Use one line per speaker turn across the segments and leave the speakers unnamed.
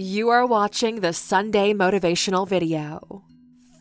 You are watching the Sunday motivational video,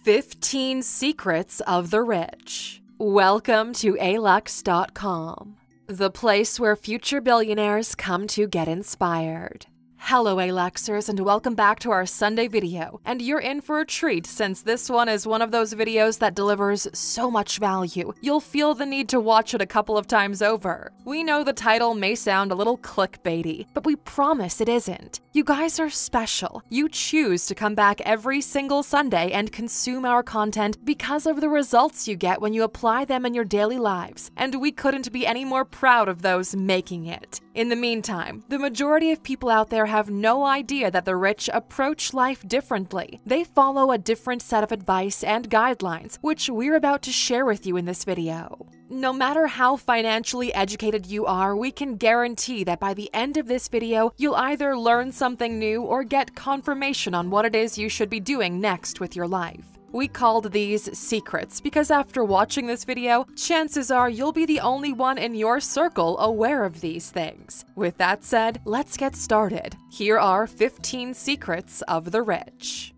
15 Secrets of the Rich. Welcome to Alux.com, the place where future billionaires come to get inspired. Hello Aluxers, and welcome back to our Sunday video, and you're in for a treat since this one is one of those videos that delivers so much value, you'll feel the need to watch it a couple of times over. We know the title may sound a little clickbaity, but we promise it isn't. You guys are special. You choose to come back every single Sunday and consume our content because of the results you get when you apply them in your daily lives, and we couldn't be any more proud of those making it. In the meantime, the majority of people out there have no idea that the rich approach life differently. They follow a different set of advice and guidelines, which we're about to share with you in this video. No matter how financially educated you are, we can guarantee that by the end of this video, you'll either learn something new or get confirmation on what it is you should be doing next with your life. We called these secrets because after watching this video, chances are you'll be the only one in your circle aware of these things. With that said, let's get started. Here are 15 secrets of the rich.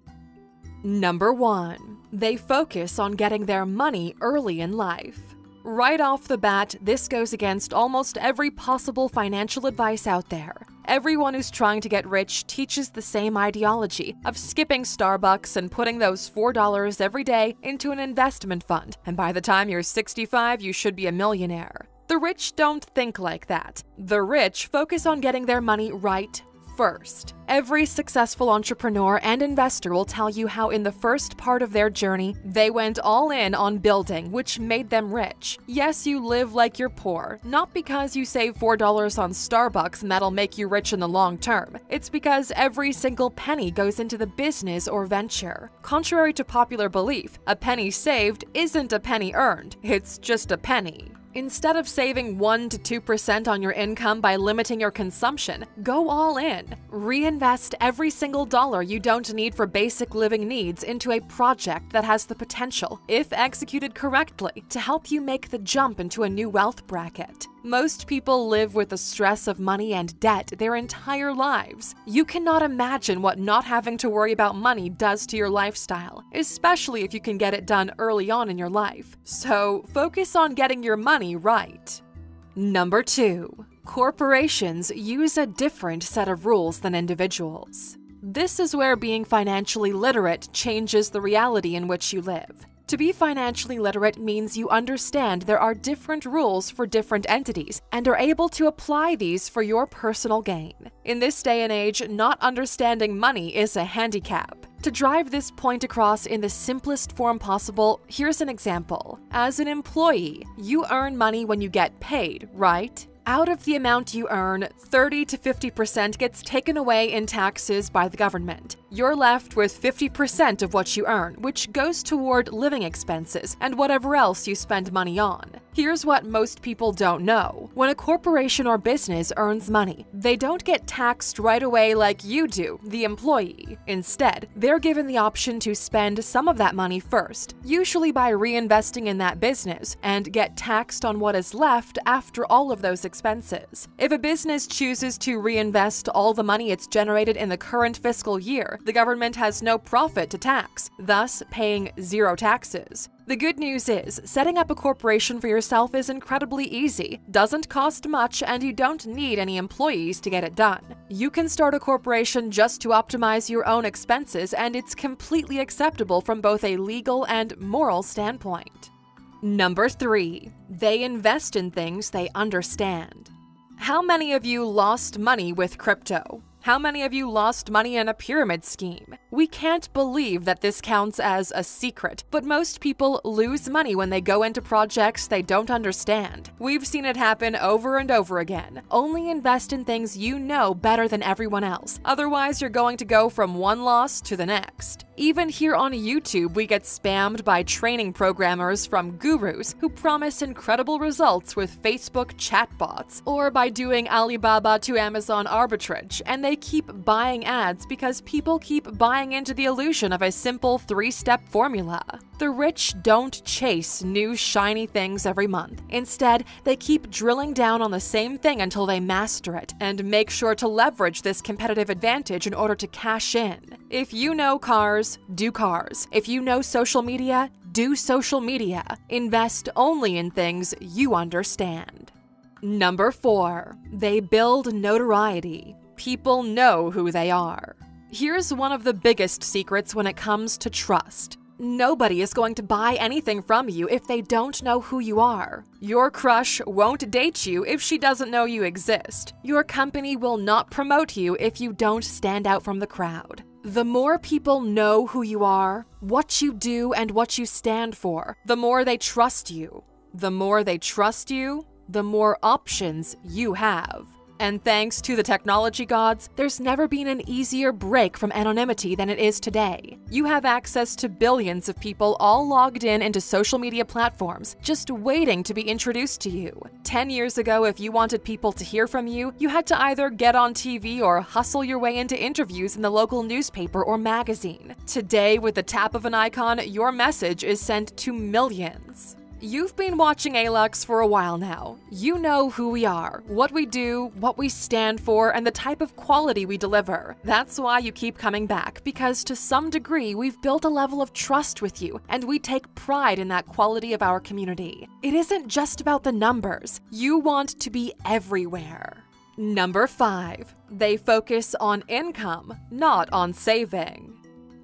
Number 1. They focus on getting their money early in life. Right off the bat, this goes against almost every possible financial advice out there. Everyone who's trying to get rich teaches the same ideology of skipping Starbucks and putting those $4 every day into an investment fund, and by the time you're 65, you should be a millionaire. The rich don't think like that. The rich focus on getting their money right first. Every successful entrepreneur and investor will tell you how in the first part of their journey, they went all in on building, which made them rich. Yes, you live like you're poor, not because you save $4 on Starbucks and that'll make you rich in the long term. It's because every single penny goes into the business or venture. Contrary to popular belief, a penny saved isn't a penny earned, it's just a penny. Instead of saving 1 to 2% on your income by limiting your consumption, go all in. Reinvest every single dollar you don't need for basic living needs into a project that has the potential, if executed correctly, to help you make the jump into a new wealth bracket. Most people live with the stress of money and debt their entire lives. You cannot imagine what not having to worry about money does to your lifestyle, especially if you can get it done early on in your life. So focus on getting your money right. Number 2. Corporations use a different set of rules than individuals. This is where being financially literate changes the reality in which you live. To be financially literate means you understand there are different rules for different entities and are able to apply these for your personal gain. In this day and age, not understanding money is a handicap. To drive this point across in the simplest form possible, here's an example. As an employee, you earn money when you get paid, right? Out of the amount you earn, 30 to 50% gets taken away in taxes by the government. You're left with 50% of what you earn, which goes toward living expenses and whatever else you spend money on. Here's what most people don't know. When a corporation or business earns money, they don't get taxed right away like you do, the employee. Instead, they're given the option to spend some of that money first, usually by reinvesting in that business, and get taxed on what is left after all of those expenses. If a business chooses to reinvest all the money it's generated in the current fiscal year, the government has no profit to tax, thus paying zero taxes. The good news is, setting up a corporation for yourself is incredibly easy, doesn't cost much, and you don't need any employees to get it done. You can start a corporation just to optimize your own expenses, and it's completely acceptable from both a legal and moral standpoint. Number 3. They invest in things they understand. How many of you lost money with crypto? How many of you lost money in a pyramid scheme? We can't believe that this counts as a secret, but most people lose money when they go into projects they don't understand. We've seen it happen over and over again. Only invest in things you know better than everyone else. Otherwise, you're going to go from one loss to the next. Even here on YouTube, we get spammed by training programmers from gurus who promise incredible results with Facebook chatbots, or by doing Alibaba to Amazon arbitrage, and they keep buying ads because people keep buying into the illusion of a simple 3-step formula. The rich don't chase new shiny things every month. Instead, they keep drilling down on the same thing until they master it, and make sure to leverage this competitive advantage in order to cash in. If you know cars, do cars. If you know social media, do social media. Invest only in things you understand. Number 4. They build notoriety. People know who they are. Here's one of the biggest secrets when it comes to trust. Nobody is going to buy anything from you if they don't know who you are. Your crush won't date you if she doesn't know you exist. Your company will not promote you if you don't stand out from the crowd. The more people know who you are, what you do, and what you stand for, the more they trust you. The more they trust you, the more options you have. And thanks to the technology gods, there's never been an easier break from anonymity than it is today. You have access to billions of people all logged into social media platforms, just waiting to be introduced to you. 10 years ago, if you wanted people to hear from you, you had to either get on TV or hustle your way into interviews in the local newspaper or magazine. Today, with the tap of an icon, your message is sent to millions. You've been watching Alux for a while now. You know who we are, what we do, what we stand for, and the type of quality we deliver. That's why you keep coming back, because to some degree we've built a level of trust with you, and we take pride in that quality of our community. It isn't just about the numbers. You want to be everywhere. Number 5. They focus on income, not on saving.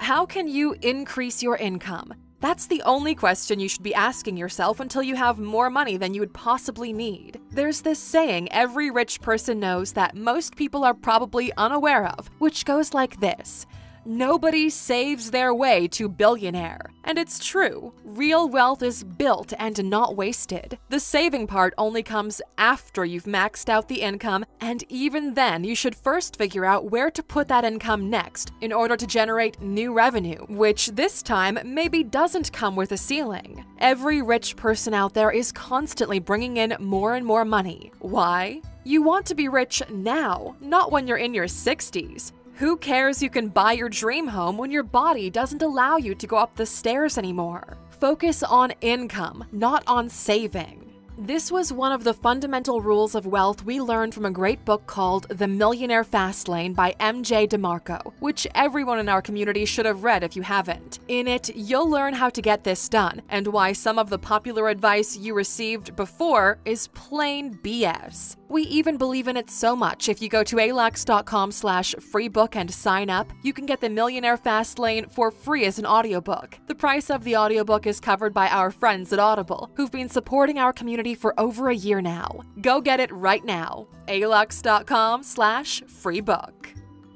How can you increase your income? That's the only question you should be asking yourself until you have more money than you would possibly need. There's this saying every rich person knows that most people are probably unaware of, which goes like this: nobody saves their way to billionaire. And it's true. Real wealth is built and not wasted. The saving part only comes after you've maxed out the income, and even then you should first figure out where to put that income next in order to generate new revenue, which this time maybe doesn't come with a ceiling. Every rich person out there is constantly bringing in more and more money. Why? You want to be rich now, not when you're in your 60s. Who cares you can buy your dream home when your body doesn't allow you to go up the stairs anymore? Focus on income, not on saving. This was one of the fundamental rules of wealth we learned from a great book called The Millionaire Fastlane by M.J. DeMarco, which everyone in our community should have read if you haven't. In it, you'll learn how to get this done, and why some of the popular advice you received before is plain BS. We even believe in it so much, if you go to Alux.com/freebook and sign up, you can get The Millionaire Fastlane for free as an audiobook. The price of the audiobook is covered by our friends at Audible, who've been supporting our community for over a year now. Go get it right now. Alux.com/freebook.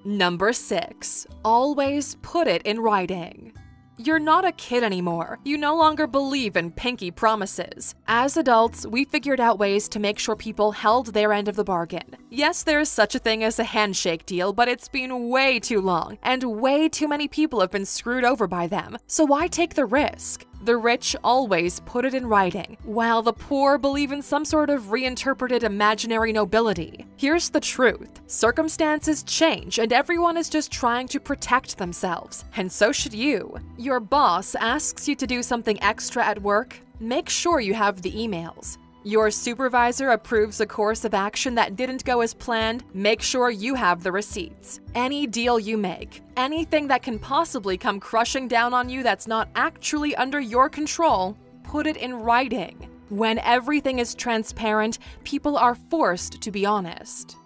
Number 6. Always put it in writing. You're not a kid anymore. You no longer believe in pinky promises. As adults, we figured out ways to make sure people held their end of the bargain. Yes, there is such a thing as a handshake deal, but it's been way too long, and way too many people have been screwed over by them. So why take the risk? The rich always put it in writing, while the poor believe in some sort of reinterpreted imaginary nobility. Here's the truth. Circumstances change, and everyone is just trying to protect themselves. And so should you. Your boss asks you to do something extra at work? Make sure you have the emails. Your supervisor approves a course of action that didn't go as planned? Make sure you have the receipts. Any deal you make, anything that can possibly come crushing down on you that's not actually under your control, put it in writing. When everything is transparent, people are forced to be honest.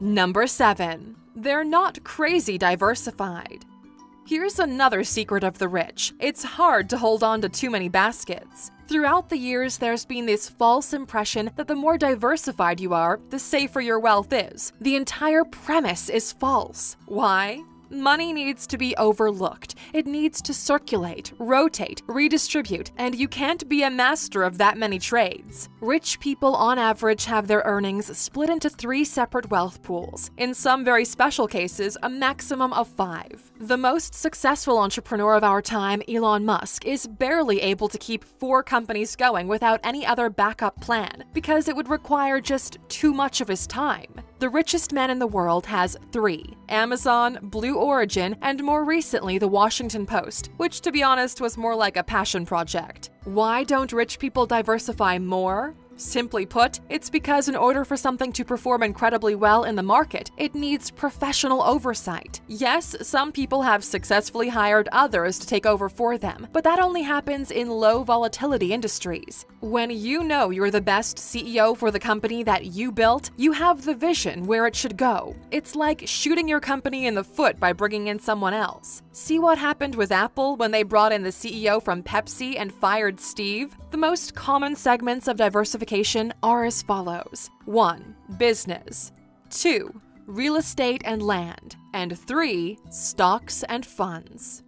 Number 7. They're not crazy diversified. Here's another secret of the rich. It's hard to hold on to too many baskets. Throughout the years, there's been this false impression that the more diversified you are, the safer your wealth is. The entire premise is false. Why? Money needs to be overlooked. It needs to circulate, rotate, redistribute, and you can't be a master of that many trades. Rich people on average have their earnings split into 3 separate wealth pools. In some very special cases, a maximum of 5. The most successful entrepreneur of our time, Elon Musk, is barely able to keep 4 companies going without any other backup plan because it would require just too much of his time. The richest man in the world has 3: Amazon, Blue Origin, and more recently the Washington Post, which to be honest was more like a passion project. Why don't rich people diversify more? Simply put, it's because in order for something to perform incredibly well in the market, it needs professional oversight. Yes, some people have successfully hired others to take over for them, but that only happens in low volatility industries. When you know you're the best CEO for the company that you built, you have the vision where it should go. It's like shooting your company in the foot by bringing in someone else. See what happened with Apple when they brought in the CEO from Pepsi and fired Steve? The most common segments of diversification are as follows: 1. Business. 2. Real estate and land. And 3. Stocks and funds.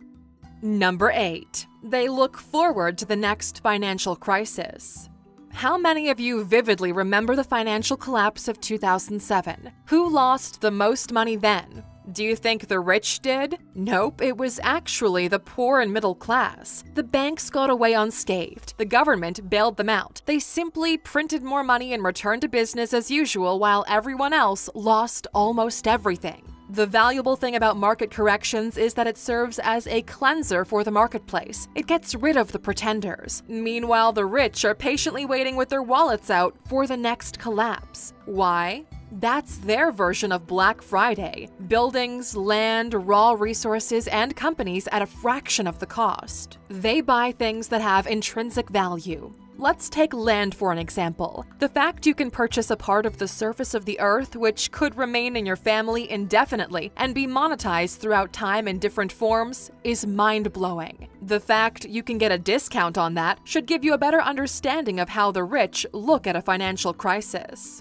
Number 8. They look forward to the next financial crisis. How many of you vividly remember the financial collapse of 2007? Who lost the most money then? Do you think the rich did? Nope, it was actually the poor and middle class. The banks got away unscathed. The government bailed them out. They simply printed more money and returned to business as usual while everyone else lost almost everything. The valuable thing about market corrections is that it serves as a cleanser for the marketplace. It gets rid of the pretenders. Meanwhile, the rich are patiently waiting with their wallets out for the next collapse. Why? That's their version of Black Friday. Buildings, land, raw resources, and companies at a fraction of the cost. They buy things that have intrinsic value. Let's take land for an example. The fact you can purchase a part of the surface of the earth which could remain in your family indefinitely and be monetized throughout time in different forms is mind-blowing. The fact you can get a discount on that should give you a better understanding of how the rich look at a financial crisis.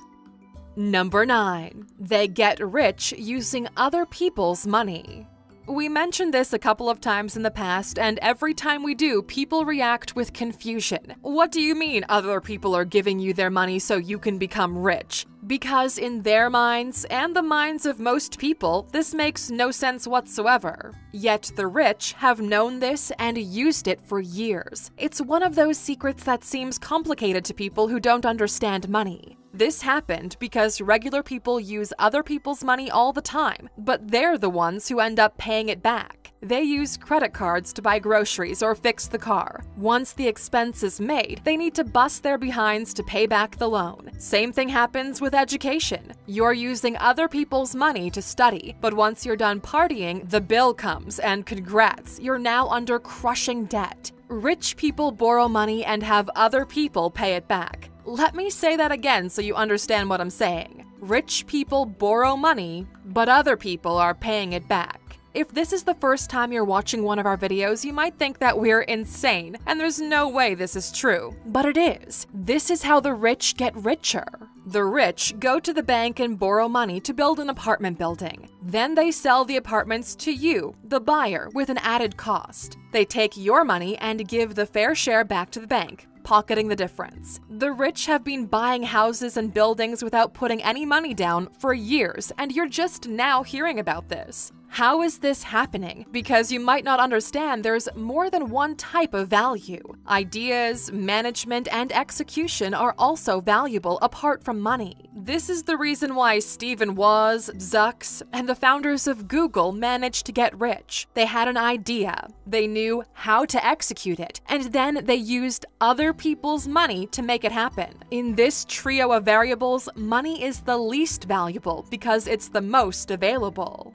Number 9. They get rich using other people's money. We mentioned this a couple of times in the past, and every time we do, people react with confusion. What do you mean other people are giving you their money so you can become rich? Because in their minds, and the minds of most people, this makes no sense whatsoever. Yet the rich have known this and used it for years. It's one of those secrets that seems complicated to people who don't understand money. This happened because regular people use other people's money all the time, but they're the ones who end up paying it back. They use credit cards to buy groceries or fix the car. Once the expense is made, they need to bust their behinds to pay back the loan. Same thing happens with education. You're using other people's money to study, but once you're done partying, the bill comes, and congrats, you're now under crushing debt. Rich people borrow money and have other people pay it back. Let me say that again so you understand what I'm saying. Rich people borrow money, but other people are paying it back. If this is the first time you're watching one of our videos, you might think that we're insane, and there's no way this is true. But it is. This is how the rich get richer. The rich go to the bank and borrow money to build an apartment building. Then they sell the apartments to you, the buyer, with an added cost. They take your money and give the fair share back to the bank, pocketing the difference. The rich have been buying houses and buildings without putting any money down for years, and you're just now hearing about this. How is this happening? Because you might not understand there's more than one type of value. Ideas, management, and execution are also valuable apart from money. This is the reason why Stephen Woz, Zucks, and the founders of Google managed to get rich. They had an idea, they knew how to execute it, and then they used other people's money to make it happen. In this trio of variables, money is the least valuable because it's the most available.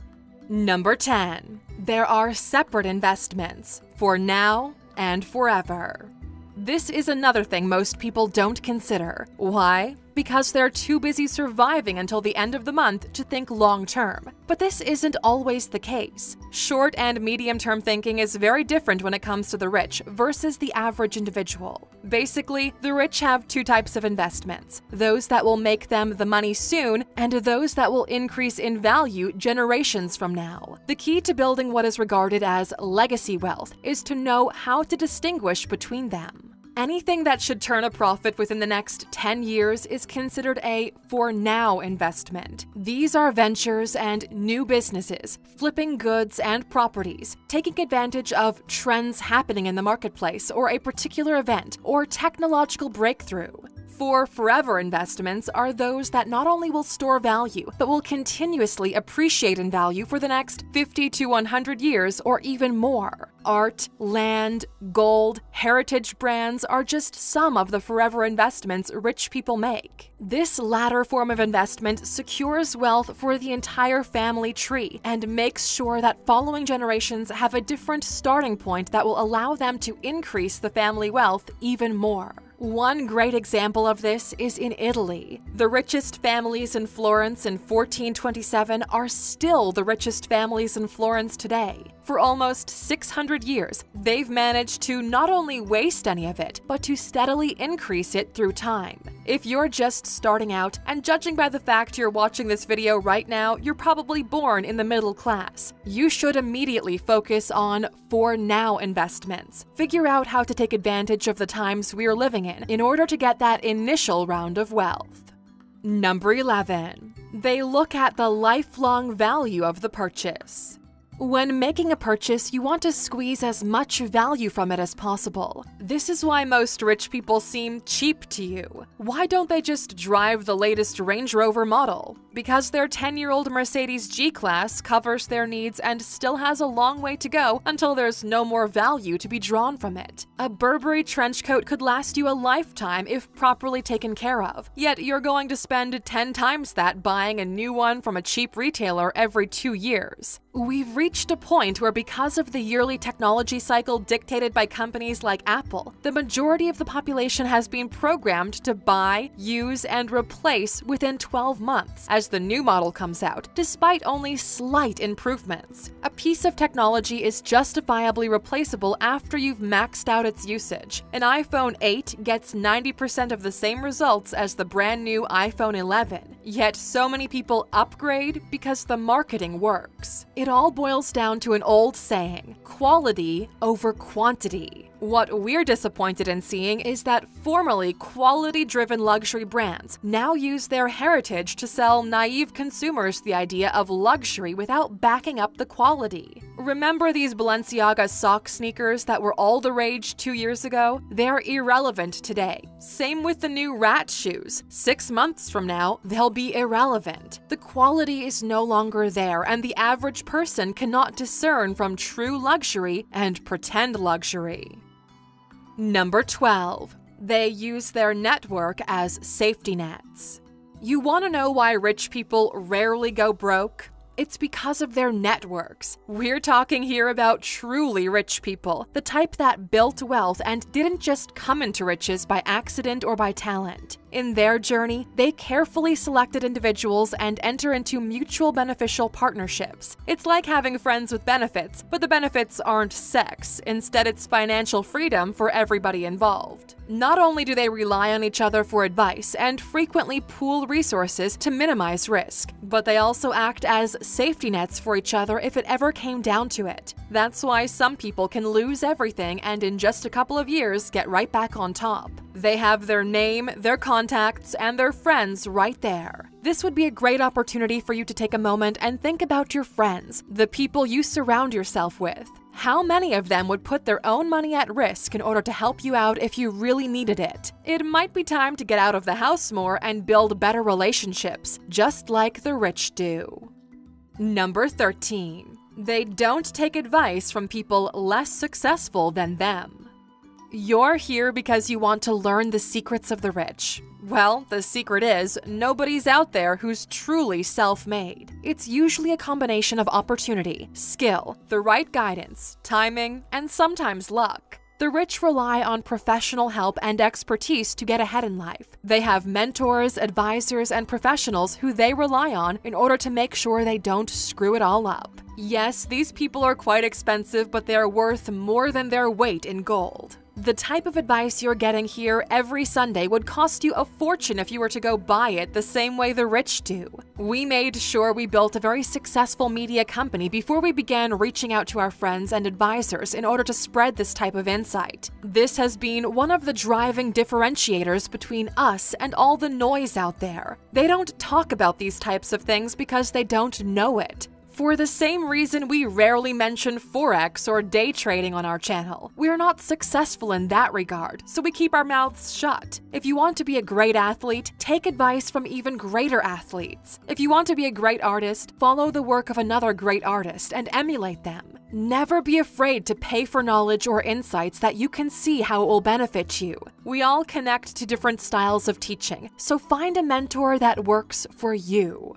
Number 10. There are separate investments, for now and forever. This is another thing most people don't consider. Why? because they're too busy surviving until the end of the month to think long-term. But this isn't always the case. Short and medium-term thinking is very different when it comes to the rich versus the average individual. Basically, the rich have two types of investments: those that will make them the money soon, and those that will increase in value generations from now. The key to building what is regarded as legacy wealth is to know how to distinguish between them. Anything that should turn a profit within the next 10 years is considered a for-now investment. These are ventures and new businesses, flipping goods and properties, taking advantage of trends happening in the marketplace or a particular event or technological breakthrough. For forever investments are those that not only will store value, but will continuously appreciate in value for the next 50 to 100 years or even more. Art, land, gold, heritage brands are just some of the forever investments rich people make. This latter form of investment secures wealth for the entire family tree and makes sure that following generations have a different starting point that will allow them to increase the family wealth even more. One great example of this is in Italy. The richest families in Florence in 1427 are still the richest families in Florence today. For almost 600 years, they've managed to not only waste any of it, but to steadily increase it through time. If you're just starting out, and judging by the fact you're watching this video right now, you're probably born in the middle class, you should immediately focus on for-now investments. Figure out how to take advantage of the times we're living in order to get that initial round of wealth. Number 11. They look at the lifelong value of the purchase. When making a purchase, you want to squeeze as much value from it as possible. This is why most rich people seem cheap to you. Why don't they just drive the latest Range Rover model? Because their 10-year-old Mercedes G-Class covers their needs and still has a long way to go until there's no more value to be drawn from it. A Burberry trench coat could last you a lifetime if properly taken care of, yet you're going to spend 10 times that buying a new one from a cheap retailer every 2 years. We've reached a point where, because of the yearly technology cycle dictated by companies like Apple, the majority of the population has been programmed to buy, use, and replace within 12 months as the new model comes out, despite only slight improvements. A piece of technology is justifiably replaceable after you've maxed out its usage. An iPhone 8 gets 90% of the same results as the brand new iPhone 11, yet so many people upgrade because the marketing works. It all boils down to an old saying: quality over quantity. What we're disappointed in seeing is that formerly quality-driven luxury brands now use their heritage to sell naive consumers the idea of luxury without backing up the quality. Remember these Balenciaga sock sneakers that were all the rage 2 years ago? They're irrelevant today. Same with the new rat shoes. 6 months from now, they'll be irrelevant. The quality is no longer there, and the average person cannot discern from true luxury and pretend luxury. Number 12. They use their network as safety nets. You want to know why rich people rarely go broke? It's because of their networks. We're talking here about truly rich people, the type that built wealth and didn't just come into riches by accident or by talent. In their journey, they carefully selected individuals and enter into mutual beneficial partnerships. It's like having friends with benefits, but the benefits aren't sex. Instead, it's financial freedom for everybody involved. Not only do they rely on each other for advice and frequently pool resources to minimize risk, but they also act as safety nets for each other if it ever came down to it. That's why some people can lose everything and in just a couple of years get right back on top. They have their name, their contacts, and their friends right there. This would be a great opportunity for you to take a moment and think about your friends, the people you surround yourself with. How many of them would put their own money at risk in order to help you out if you really needed it? It might be time to get out of the house more and build better relationships, just like the rich do. Number 13. They don't take advice from people less successful than them. You're here because you want to learn the secrets of the rich. Well, the secret is, nobody's out there who's truly self-made. It's usually a combination of opportunity, skill, the right guidance, timing, and sometimes luck. The rich rely on professional help and expertise to get ahead in life. They have mentors, advisors, and professionals who they rely on in order to make sure they don't screw it all up. Yes, these people are quite expensive, but they're worth more than their weight in gold. The type of advice you're getting here every Sunday would cost you a fortune if you were to go buy it the same way the rich do. We made sure we built a very successful media company before we began reaching out to our friends and advisors in order to spread this type of insight. This has been one of the driving differentiators between us and all the noise out there. They don't talk about these types of things because they don't know it. For the same reason we rarely mention Forex or day trading on our channel. We are not successful in that regard, so we keep our mouths shut. If you want to be a great athlete, take advice from even greater athletes. If you want to be a great artist, follow the work of another great artist and emulate them. Never be afraid to pay for knowledge or insights that you can see how it will benefit you. We all connect to different styles of teaching, so find a mentor that works for you.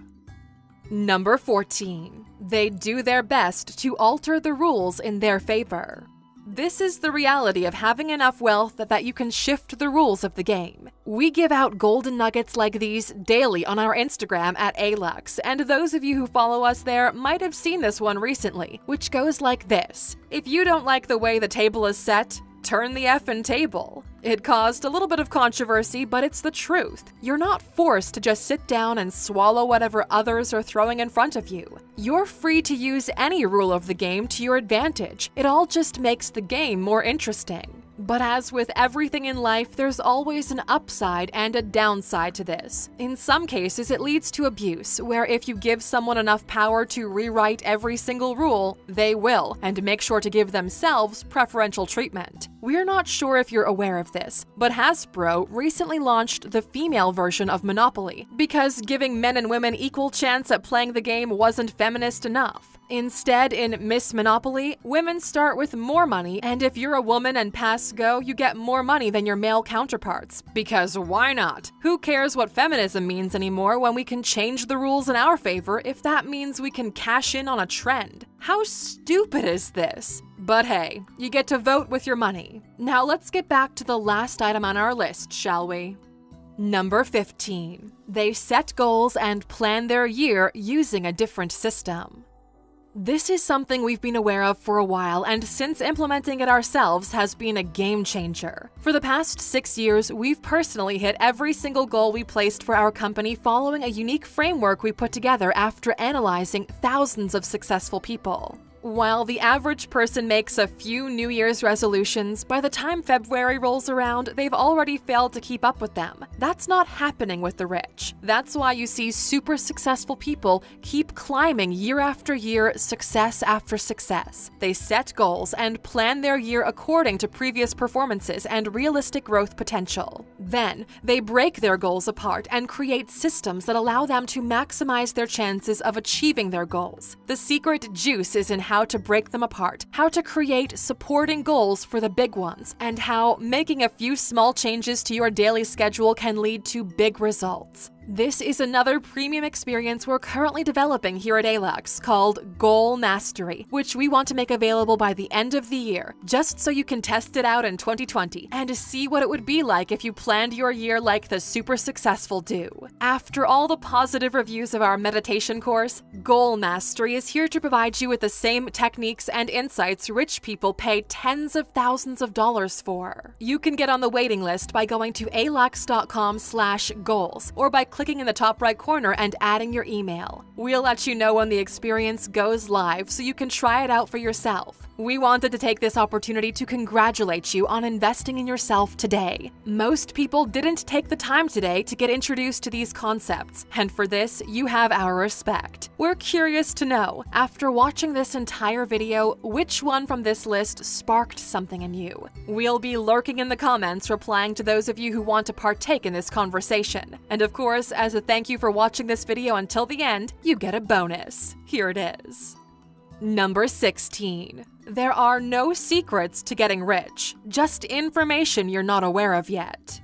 Number 14. They do their best to alter the rules in their favor. This is the reality of having enough wealth that you can shift the rules of the game. We give out golden nuggets like these daily on our Instagram at Alux, and those of you who follow us there might have seen this one recently, which goes like this. If you don't like the way the table is set, turn the effing table. It caused a little bit of controversy, but it's the truth. You're not forced to just sit down and swallow whatever others are throwing in front of you. You're free to use any rule of the game to your advantage. It all just makes the game more interesting. But as with everything in life, there's always an upside and a downside to this. In some cases, it leads to abuse, where if you give someone enough power to rewrite every single rule, they will, and make sure to give themselves preferential treatment. We're not sure if you're aware of this, but Hasbro recently launched the female version of Monopoly because giving men and women equal chance at playing the game wasn't feminist enough. Instead, in Miss Monopoly, women start with more money, and if you're a woman and pass go, you get more money than your male counterparts. Because why not? Who cares what feminism means anymore when we can change the rules in our favor if that means we can cash in on a trend? How stupid is this? But hey, you get to vote with your money. Now let's get back to the last item on our list, shall we? Number 15. They set goals and plan their year using a different system. This is something we've been aware of for a while, and since implementing it ourselves has been a game changer. For the past 6 years, we've personally hit every single goal we placed for our company following a unique framework we put together after analyzing thousands of successful people. While the average person makes a few New Year's resolutions, by the time February rolls around, they've already failed to keep up with them. That's not happening with the rich. That's why you see super successful people keep climbing year after year, success after success. They set goals and plan their year according to previous performances and realistic growth potential. Then, they break their goals apart and create systems that allow them to maximize their chances of achieving their goals. The secret juice is in how to break them apart, how to create supporting goals for the big ones, and how making a few small changes to your daily schedule can lead to big results. This is another premium experience we're currently developing here at Alux called Goal Mastery, which we want to make available by the end of the year, just so you can test it out in 2020 and see what it would be like if you planned your year like the super successful do. After all the positive reviews of our meditation course, Goal Mastery is here to provide you with the same techniques and insights rich people pay tens of thousands of dollars for. You can get on the waiting list by going to Alux.com/goals or by clicking in the top right corner and adding your email. We'll let you know when the experience goes live so you can try it out for yourself. We wanted to take this opportunity to congratulate you on investing in yourself today. Most people didn't take the time today to get introduced to these concepts, and for this, you have our respect. We're curious to know, after watching this entire video, which one from this list sparked something in you. We'll be lurking in the comments replying to those of you who want to partake in this conversation. And of course, as a thank you for watching this video until the end, you get a bonus. Here it is. Number 16. There are no secrets to getting rich, just information you're not aware of yet.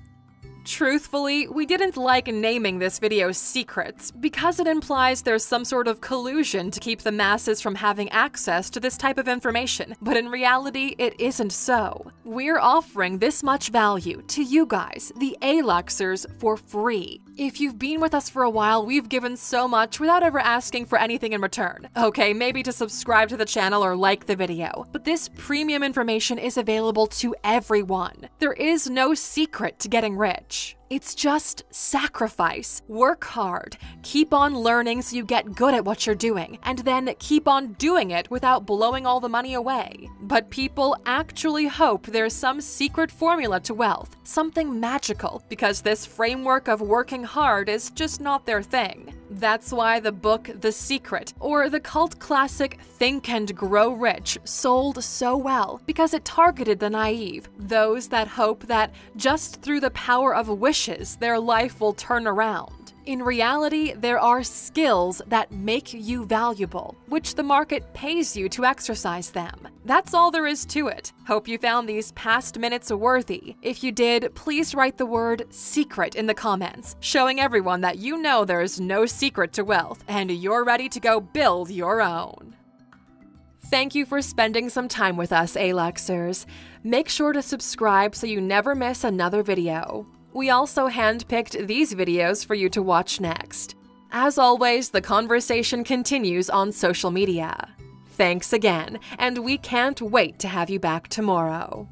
Truthfully, we didn't like naming this video Secrets because it implies there's some sort of collusion to keep the masses from having access to this type of information, but in reality, it isn't so. We're offering this much value to you guys, the Aluxers, for free. If you've been with us for a while, we've given so much without ever asking for anything in return. Okay, maybe to subscribe to the channel or like the video, but this premium information is available to everyone. There is no secret to getting rich. It's just sacrifice, work hard, keep on learning so you get good at what you're doing, and then keep on doing it without blowing all the money away. But people actually hope there's some secret formula to wealth, something magical, because this framework of working hard is just not their thing. That's why the book The Secret, or the cult classic Think and Grow Rich, sold so well, because it targeted the naive, those that hope that just through the power of wishes, their life will turn around. In reality, there are skills that make you valuable, which the market pays you to exercise them. That's all there is to it. Hope you found these past minutes worthy. If you did, please write the word secret in the comments, showing everyone that you know there's no secret to wealth and you're ready to go build your own. Thank you for spending some time with us, Aluxers. Make sure to subscribe so you never miss another video. We also handpicked these videos for you to watch next. As always, the conversation continues on social media. Thanks again, and we can't wait to have you back tomorrow.